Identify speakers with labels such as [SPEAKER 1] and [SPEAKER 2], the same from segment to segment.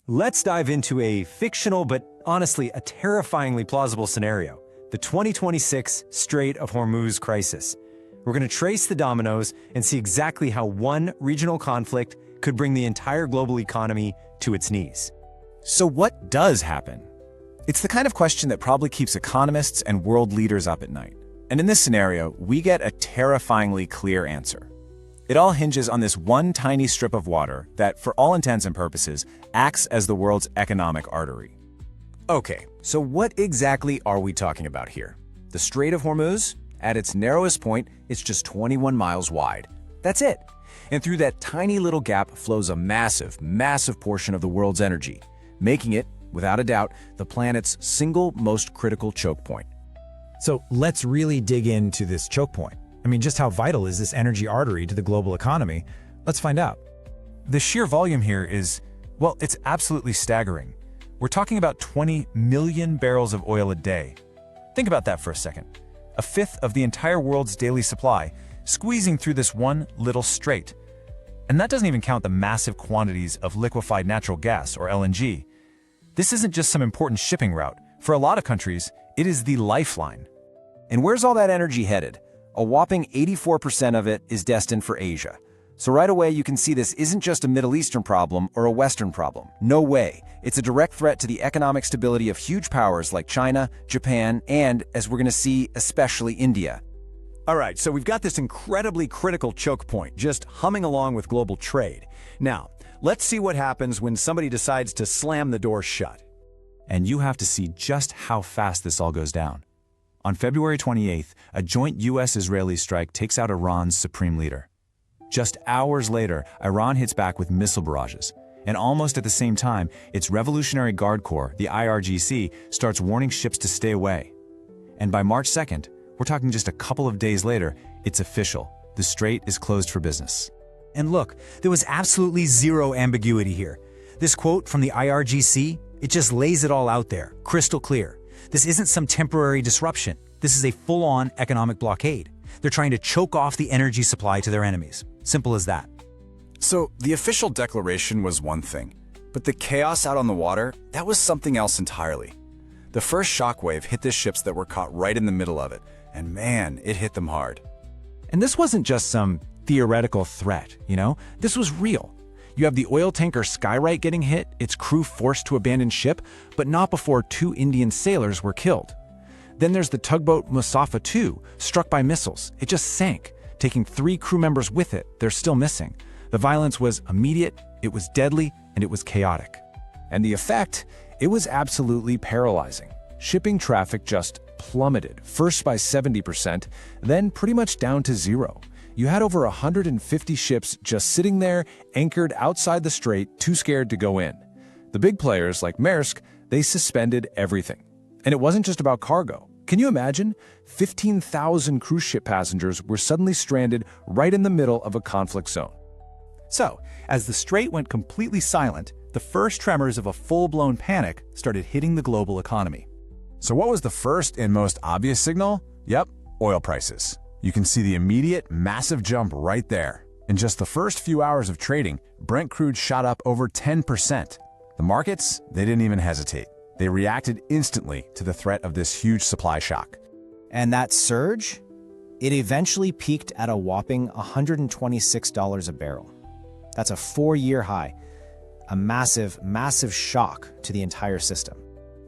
[SPEAKER 1] Let's dive into a fictional but honestly a terrifyingly plausible scenario, the 2026 Strait of Hormuz crisis. We're going to trace the dominoes and see exactly how one regional conflict could bring the entire global economy to its knees.
[SPEAKER 2] So what does happen? It's the kind of question that probably keeps economists and world leaders up at night. And in this scenario, we get a terrifyingly clear answer. It all hinges on this one tiny strip of water that, for all intents and purposes, acts as the world's economic artery.
[SPEAKER 1] Okay, so what exactly are we talking about here? The Strait of Hormuz? At its narrowest point, it's just 21 miles wide. That's it. And through that tiny little gap flows a massive, massive portion of the world's energy, making it, without a doubt, the planet's single most critical choke point.
[SPEAKER 3] So let's really dig into this choke point. I mean, just how vital is this energy artery to the global economy? Let's find out.
[SPEAKER 1] The sheer volume here is, well, it's absolutely staggering. We're talking about 20 million barrels of oil a day. Think about that for a second. A fifth of the entire world's daily supply, squeezing through this one little strait. And that doesn't even count the massive quantities of liquefied natural gas, or LNG. This isn't just some important shipping route. For a lot of countries, it is the lifeline. And where's all that energy headed? A whopping 84% of it is destined for Asia. So right away you can see this isn't just a Middle Eastern problem or a Western problem. No way. It's a direct threat to the economic stability of huge powers like China, Japan, and, as we're going to see, especially India.
[SPEAKER 4] All right, so we've got this incredibly critical choke point just humming along with global trade. Now, let's see what happens when somebody decides to slam the door shut.
[SPEAKER 2] And you have to see just how fast this all goes down. On February 28th, a joint U.S.-Israeli strike takes out Iran's supreme leader. Just hours later, Iran hits back with missile barrages. And almost at the same time, its Revolutionary Guard Corps, the IRGC, starts warning ships to stay away. And by March 2nd, we're talking just a couple of days later, it's official. The strait is closed for business.
[SPEAKER 3] And look, there was absolutely zero ambiguity here. This quote from the IRGC, it just lays it all out there, crystal clear. This isn't some temporary disruption. This is a full-on economic blockade. They're trying to choke off the energy supply to their enemies. Simple as that.
[SPEAKER 2] So the official declaration was one thing, but the chaos out on the water, that was something else entirely. The first shockwave hit the ships that were caught right in the middle of it, and man, it hit them hard.
[SPEAKER 3] And this wasn't just some theoretical threat, This was real. You have the oil tanker Skyrite getting hit, its crew forced to abandon ship, but not before 2 Indian sailors were killed. Then there's the tugboat Musafa II, struck by missiles. It just sank, taking 3 crew members with it. They're still missing. The violence was immediate, it was deadly, and it was chaotic.
[SPEAKER 2] And the effect, it was absolutely paralyzing. Shipping traffic just plummeted, first by 70%, then pretty much down to zero. You had over 150 ships just sitting there, anchored outside the strait, too scared to go in. The big players, like Maersk, they suspended everything. And it wasn't just about cargo. Can you imagine? 15,000 cruise ship passengers were suddenly stranded right in the middle of a conflict zone.
[SPEAKER 4] So, as the strait went completely silent, the first tremors of a full-blown panic started hitting the global economy.
[SPEAKER 2] So what was the first and most obvious signal? Yep, oil prices. You can see the immediate, massive jump right there. In just the first few hours of trading, Brent crude shot up over 10%. The markets, they didn't even hesitate. They reacted instantly to the threat of this huge supply shock.
[SPEAKER 5] And that surge? It eventually peaked at a whopping $126 a barrel. That's a 4-year high. A massive, massive shock to the entire system.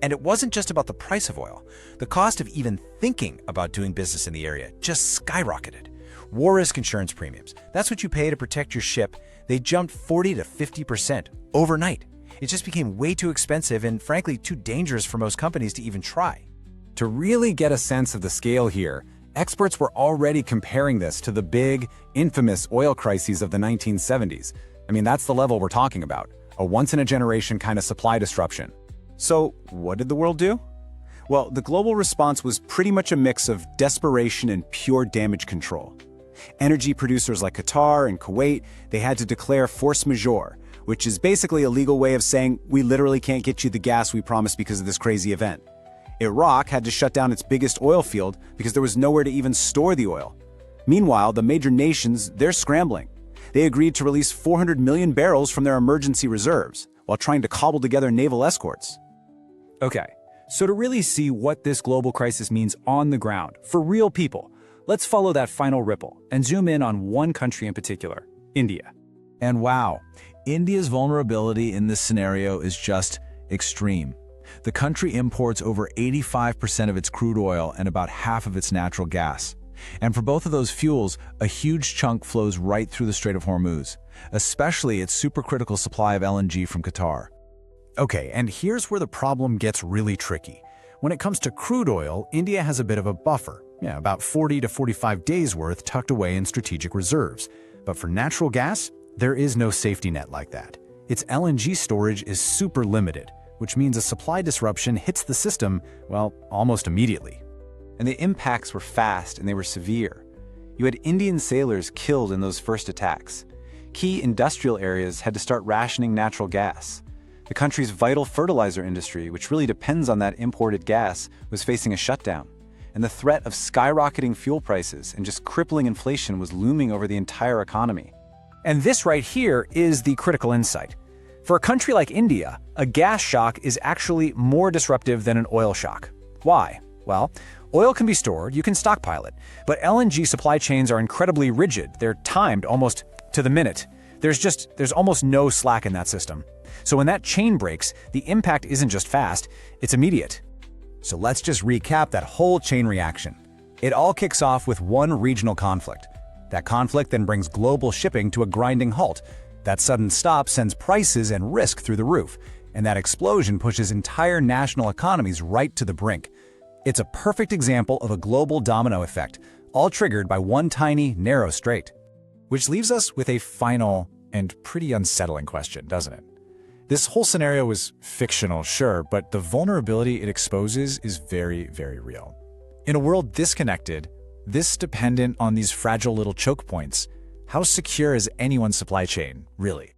[SPEAKER 1] And it wasn't just about the price of oil. The cost of even thinking about doing business in the area just skyrocketed. War risk insurance premiums, that's what you pay to protect your ship, they jumped 40 to 50% overnight. It just became way too expensive and frankly too dangerous for most companies to even try.
[SPEAKER 2] To really get a sense of the scale here, experts were already comparing this to the big, infamous oil crises of the 1970s. I mean, that's the level we're talking about, a once-in-a-generation kind of supply disruption.
[SPEAKER 4] So, what did the world do? Well, the global response was pretty much a mix of desperation and pure damage control. Energy producers like Qatar and Kuwait, they had to declare force majeure, which is basically a legal way of saying, we literally can't get you the gas we promised because of this crazy event. Iraq had to shut down its biggest oil field because there was nowhere to even store the oil. Meanwhile, the major nations, they're scrambling. They agreed to release 400 million barrels from their emergency reserves, while trying to cobble together naval escorts.
[SPEAKER 6] Okay, so to really see what this global crisis means on the ground, for real people, let's follow that final ripple and zoom in on one country in particular, India.
[SPEAKER 2] And wow, India's vulnerability in this scenario is just extreme. The country imports over 85% of its crude oil and about half of its natural gas. And for both of those fuels, a huge chunk flows right through the Strait of Hormuz, especially its supercritical supply of LNG from Qatar.
[SPEAKER 3] Okay, and here's where the problem gets really tricky. When it comes to crude oil, India has a bit of a buffer, about 40 to 45 days worth tucked away in strategic reserves. But for natural gas, there is no safety net like that. Its LNG storage is super limited, which means a supply disruption hits the system, well, almost immediately.
[SPEAKER 4] And the impacts were fast and they were severe. You had Indian sailors killed in those first attacks. Key industrial areas had to start rationing natural gas. The country's vital fertilizer industry, which really depends on that imported gas, was facing a shutdown. And the threat of skyrocketing fuel prices and just crippling inflation was looming over the entire economy.
[SPEAKER 6] And this right here is the critical insight. For a country like India, a gas shock is actually more disruptive than an oil shock. Why? Well, oil can be stored, you can stockpile it, but LNG supply chains are incredibly rigid. They're timed almost to the minute. There's almost no slack in that system. So when that chain breaks, the impact isn't just fast, it's immediate.
[SPEAKER 7] So let's just recap that whole chain reaction. It all kicks off with one regional conflict. That conflict then brings global shipping to a grinding halt. That sudden stop sends prices and risk through the roof, and that explosion pushes entire national economies right to the brink. It's a perfect example of a global domino effect, all triggered by one tiny, narrow strait.
[SPEAKER 2] Which leaves us with a final and pretty unsettling question, doesn't it? This whole scenario is fictional, sure, but the vulnerability it exposes is very, very real. In a world this connected, this dependent on these fragile little choke points, how secure is anyone's supply chain, really?